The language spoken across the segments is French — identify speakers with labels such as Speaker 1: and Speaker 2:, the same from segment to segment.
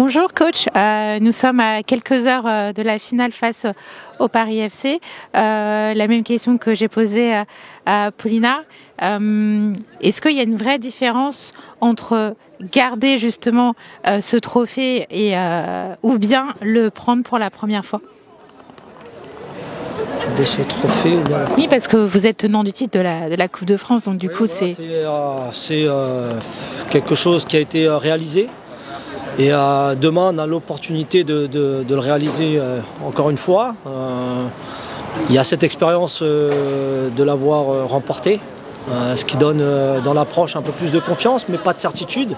Speaker 1: Bonjour coach, nous sommes à quelques heures de la finale face au Paris FC. La même question que j'ai posée à Paulina. Est-ce qu'il y a une vraie différence entre garder justement ce trophée ou bien le prendre pour la première fois?
Speaker 2: De ce trophée ou bien...
Speaker 1: Oui, parce que vous êtes tenant du titre de la Coupe de France, donc du coup
Speaker 2: voilà, c'est quelque chose qui a été réalisé. Et demain, on a l'opportunité de le réaliser encore une fois. Il y a cette expérience de l'avoir remporté, ce qui donne dans l'approche un peu plus de confiance, mais pas de certitude.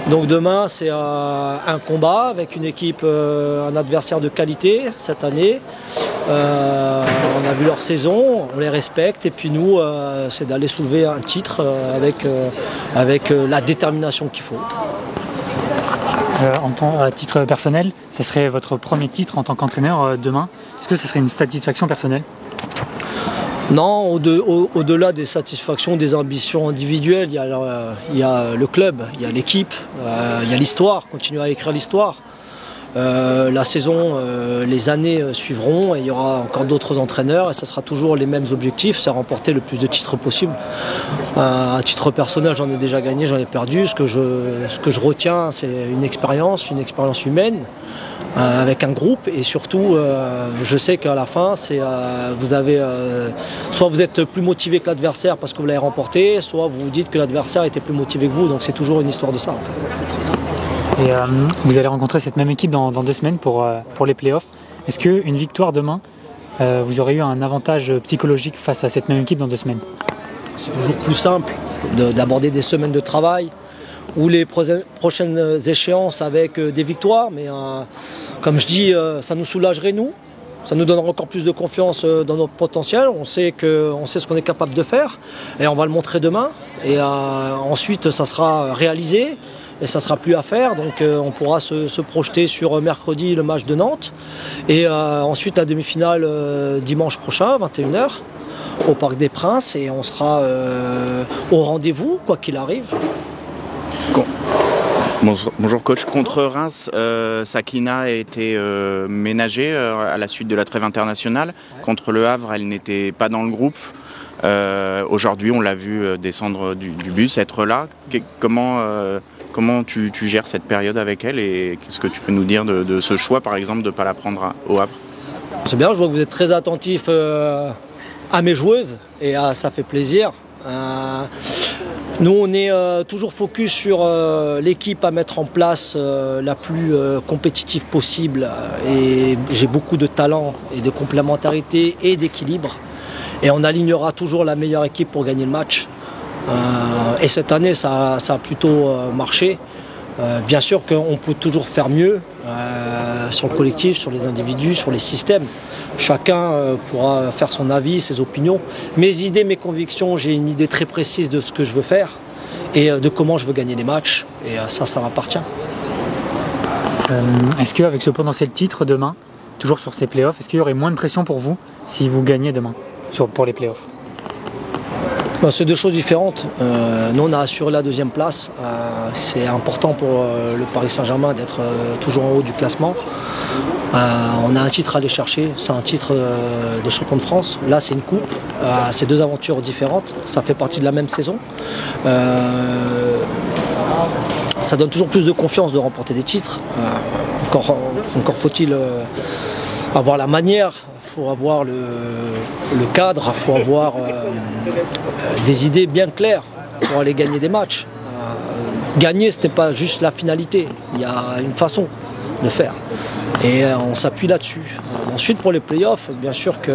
Speaker 2: Donc demain, c'est un combat avec une équipe, un adversaire de qualité cette année. On a vu leur saison, on les respecte, et puis nous, c'est d'aller soulever un titre avec la détermination qu'il faut.
Speaker 3: À titre personnel, ce serait votre premier titre en tant qu'entraîneur demain. Est-ce que ce serait une satisfaction personnelle?
Speaker 2: Non, au-delà des satisfactions, des ambitions individuelles, il y a le club, il y a l'équipe, il y a l'histoire, continuer à écrire l'histoire. La saison, les années suivront et il y aura encore d'autres entraîneurs et ce sera toujours les mêmes objectifs, c'est remporter le plus de titres possible. À titre personnel, j'en ai déjà gagné, j'en ai perdu. Ce que je retiens, c'est une expérience humaine avec un groupe et surtout, je sais qu'à la fin, soit vous êtes plus motivé que l'adversaire parce que vous l'avez remporté, soit vous vous dites que l'adversaire était plus motivé que vous. Donc c'est toujours une histoire de ça en fait.
Speaker 3: Et vous allez rencontrer cette même équipe dans 2 semaines pour les playoffs. Est-ce qu'une victoire demain, vous aurez eu un avantage psychologique face à cette même équipe dans 2 semaines?
Speaker 2: C'est toujours plus simple d'aborder des semaines de travail ou les prochaines échéances avec des victoires. Mais comme je dis, ça nous soulagerait nous. Ça nous donnera encore plus de confiance dans notre potentiel. On sait ce qu'on est capable de faire et on va le montrer demain. Et ensuite, ça sera réalisé. Et ça ne sera plus à faire, donc on pourra se projeter sur mercredi le match de Nantes et ensuite la demi-finale dimanche prochain, 21h, au Parc des Princes et on sera au rendez-vous, quoi qu'il arrive.
Speaker 4: Bonjour coach, contre Reims, Sakina a été ménagée à la suite de la trêve internationale. Contre Le Havre, elle n'était pas dans le groupe. Aujourd'hui, on l'a vu descendre du bus, être là. Comment tu gères cette période avec elle et qu'est-ce que tu peux nous dire de ce choix, par exemple, de ne pas la prendre au Havre?
Speaker 2: C'est bien, je vois que vous êtes très attentif à mes joueuses et ça fait plaisir. Nous, on est toujours focus sur l'équipe à mettre en place la plus compétitive possible et j'ai beaucoup de talent et de complémentarité et d'équilibre et on alignera toujours la meilleure équipe pour gagner le match. Et cette année, ça a plutôt marché. Bien sûr qu'on peut toujours faire mieux sur le collectif, sur les individus, sur les systèmes. Chacun pourra faire son avis, ses opinions. Mes idées, mes convictions, j'ai une idée très précise de ce que je veux faire et de comment je veux gagner les matchs. Et ça m'appartient.
Speaker 3: Est-ce qu'avec ce potentiel titre demain, toujours sur ces playoffs, est-ce qu'il y aurait moins de pression pour vous si vous gagnez demain pour les playoffs?
Speaker 2: C'est 2 choses différentes. Nous, on a assuré la 2e place. C'est important pour le Paris Saint-Germain d'être toujours en haut du classement. On a un titre à aller chercher. C'est un titre de champion de France. Là, c'est une coupe. C'est 2 aventures différentes. Ça fait partie de la même saison. Ça donne toujours plus de confiance de remporter des titres. Encore faut-il avoir la manière. Il faut avoir le cadre, il faut avoir des idées bien claires pour aller gagner des matchs. Gagner, ce n'est pas juste la finalité, il y a une façon de faire. Et on s'appuie là-dessus. Ensuite, pour les playoffs, bien sûr qu'il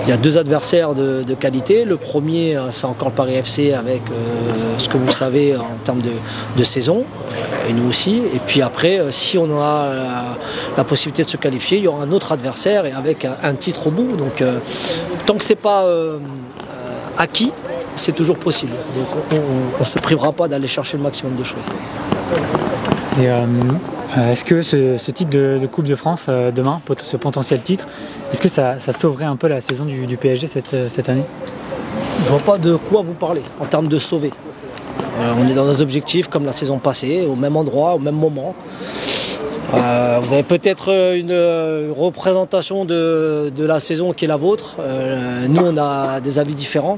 Speaker 2: y a 2 adversaires de qualité. Le premier, c'est encore le Paris FC avec ce que vous savez en termes de saison, et nous aussi. Et puis après, si on a la possibilité de se qualifier, il y aura un autre adversaire et avec un titre au bout. Donc tant que ce n'est pas acquis, c'est toujours possible. Donc on ne se privera pas d'aller chercher le maximum de choses.
Speaker 3: Et est-ce que ce titre de Coupe de France demain, ce potentiel titre, est-ce que ça sauverait un peu la saison du PSG cette année?
Speaker 2: Je ne vois pas de quoi vous parlez en termes de sauver. On est dans nos objectifs comme la saison passée, au même endroit, au même moment. Vous avez peut-être une représentation de la saison qui est la vôtre. Nous, on a des avis différents.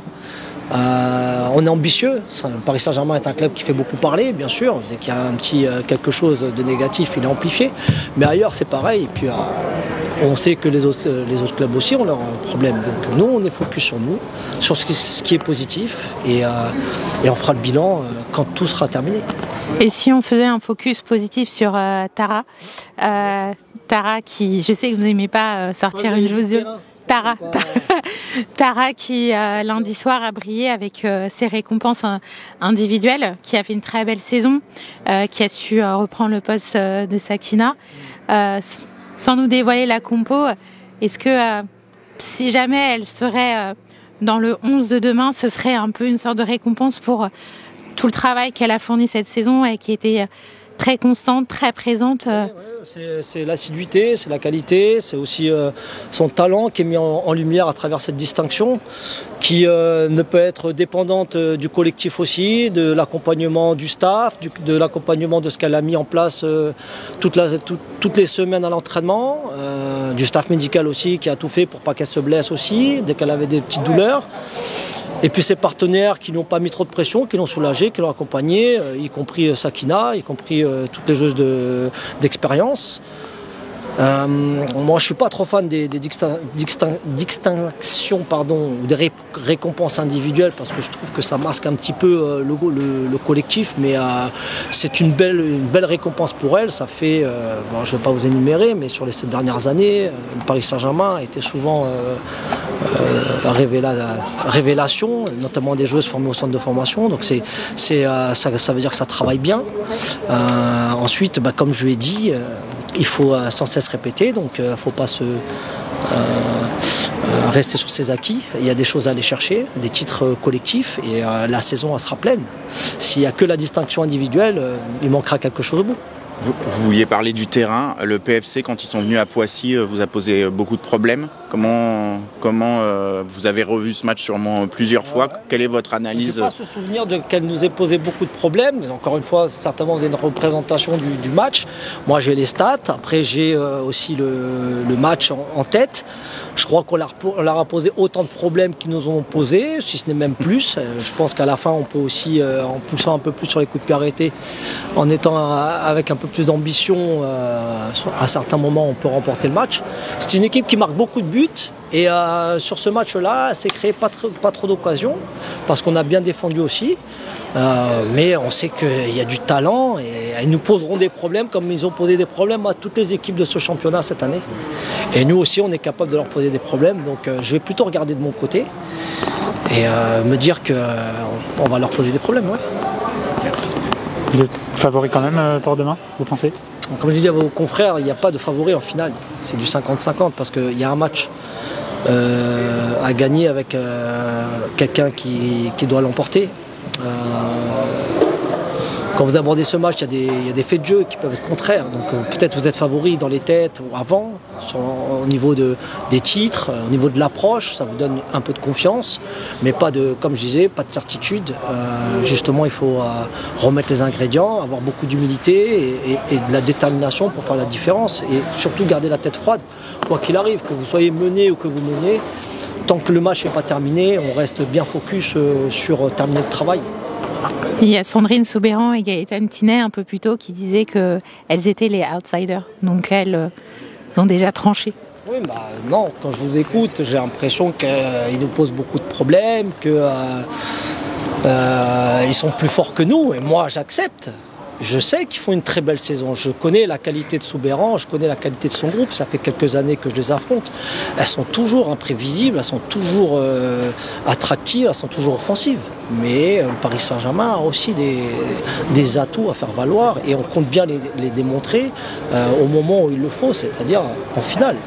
Speaker 2: On est ambitieux. Le Paris Saint-Germain est un club qui fait beaucoup parler, bien sûr. Dès qu'il y a un petit quelque chose de négatif, il est amplifié. Mais ailleurs, c'est pareil. Et puis, on sait que les autres clubs aussi ont leurs problèmes. Donc nous, on est focus sur nous, sur ce qui est positif. Et on fera le bilan quand tout sera terminé.
Speaker 1: Et si on faisait un focus positif sur Tara, Tara qui, je sais que vous n'aimez pas sortir une joueuse, Tara qui lundi soir a brillé avec ses récompenses individuelles, qui a fait une très belle saison, qui a su reprendre le poste de Sakina. Sans nous dévoiler la compo, est-ce que si jamais elle serait dans le 11 de demain, ce serait un peu une sorte de récompense pour tout le travail qu'elle a fourni cette saison et qui était très constante, très présente.
Speaker 2: C'est l'assiduité, c'est la qualité, c'est aussi son talent qui est mis en lumière à travers cette distinction, qui ne peut être dépendante du collectif aussi, de l'accompagnement du staff, de l'accompagnement de ce qu'elle a mis en place toutes les semaines à l'entraînement, du staff médical aussi qui a tout fait pour pas qu'elle se blesse aussi, dès qu'elle avait des petites douleurs. Et puis ses partenaires qui n'ont pas mis trop de pression, qui l'ont soulagé, qui l'ont accompagné, y compris Sakina, y compris toutes les joueuses d'expérience. Moi, je suis pas trop fan des distinctions ou des récompenses individuelles parce que je trouve que ça masque un petit peu le collectif, mais c'est une belle récompense pour elle. Ça fait, je vais pas vous énumérer, mais sur les 7 dernières années, le Paris Saint-Germain a été souvent révélation, notamment des joueuses formées au centre de formation. Donc ça veut dire que ça travaille bien. Ensuite, comme je l'ai dit, il faut sans cesse répéter, donc il ne faut pas rester sur ses acquis. Il y a des choses à aller chercher, des titres collectifs, et la saison elle sera pleine. S'il n'y a que la distinction individuelle, il manquera quelque chose au bout.
Speaker 4: Vous vouliez parler du terrain. Le PFC, quand ils sont venus à Poissy, vous a posé beaucoup de problèmes. Comment vous avez revu ce match sûrement plusieurs fois? Quelle est votre analyse?
Speaker 2: Je n'ai pas ce souvenir qu'elle nous ait posé beaucoup de problèmes. Mais encore une fois, certainement, vous avez une représentation du match. Moi, j'ai les stats. Après, j'ai aussi le match en tête. Je crois qu'on leur a posé autant de problèmes qu'ils nous ont posés, si ce n'est même plus. Je pense qu'à la fin, on peut aussi, en poussant un peu plus sur les coups de pied arrêtés, en étant avec un peu plus d'ambition, à certains moments, on peut remporter le match. C'est une équipe qui marque beaucoup de buts. Et sur ce match-là, elle s'est créé pas trop d'occasions, parce qu'on a bien défendu aussi. Mais on sait qu'il y a du talent et ils nous poseront des problèmes comme ils ont posé des problèmes à toutes les équipes de ce championnat cette année. Et nous aussi, on est capable de leur poser des problèmes. Donc je vais plutôt regarder de mon côté et me dire qu'on va leur poser des problèmes. Ouais.
Speaker 3: Vous êtes favori quand même pour demain, vous pensez?
Speaker 2: Comme je dis à vos confrères, il n'y a pas de favori en finale. C'est du 50-50 parce qu'il y a un match à gagner avec quelqu'un qui doit l'emporter. Quand vous abordez ce match, il y a des faits de jeu qui peuvent être contraires. Donc peut-être vous êtes favori dans les têtes ou avant, au niveau des titres, au niveau de l'approche, ça vous donne un peu de confiance, mais pas de, comme je disais, pas de certitude. Justement, il faut remettre les ingrédients, avoir beaucoup d'humilité et de la détermination pour faire la différence et surtout garder la tête froide, quoi qu'il arrive, que vous soyez mené ou que vous meniez. Tant que le match n'est pas terminé, on reste bien focus sur terminer le travail.
Speaker 1: Il y a Sandrine Soubeyran et Gaëtane Tinet un peu plus tôt qui disaient qu'elles étaient les outsiders, donc elles ont déjà tranché.
Speaker 2: Oui, non, quand je vous écoute, j'ai l'impression qu'ils nous posent beaucoup de problèmes, qu'ils sont plus forts que nous, et moi j'accepte. Je sais qu'ils font une très belle saison. Je connais la qualité de Soubeyran, je connais la qualité de son groupe. Ça fait quelques années que je les affronte. Elles sont toujours imprévisibles, elles sont toujours attractives, elles sont toujours offensives. Mais le Paris Saint-Germain a aussi des atouts à faire valoir et on compte bien les démontrer au moment où il le faut, c'est-à-dire en finale.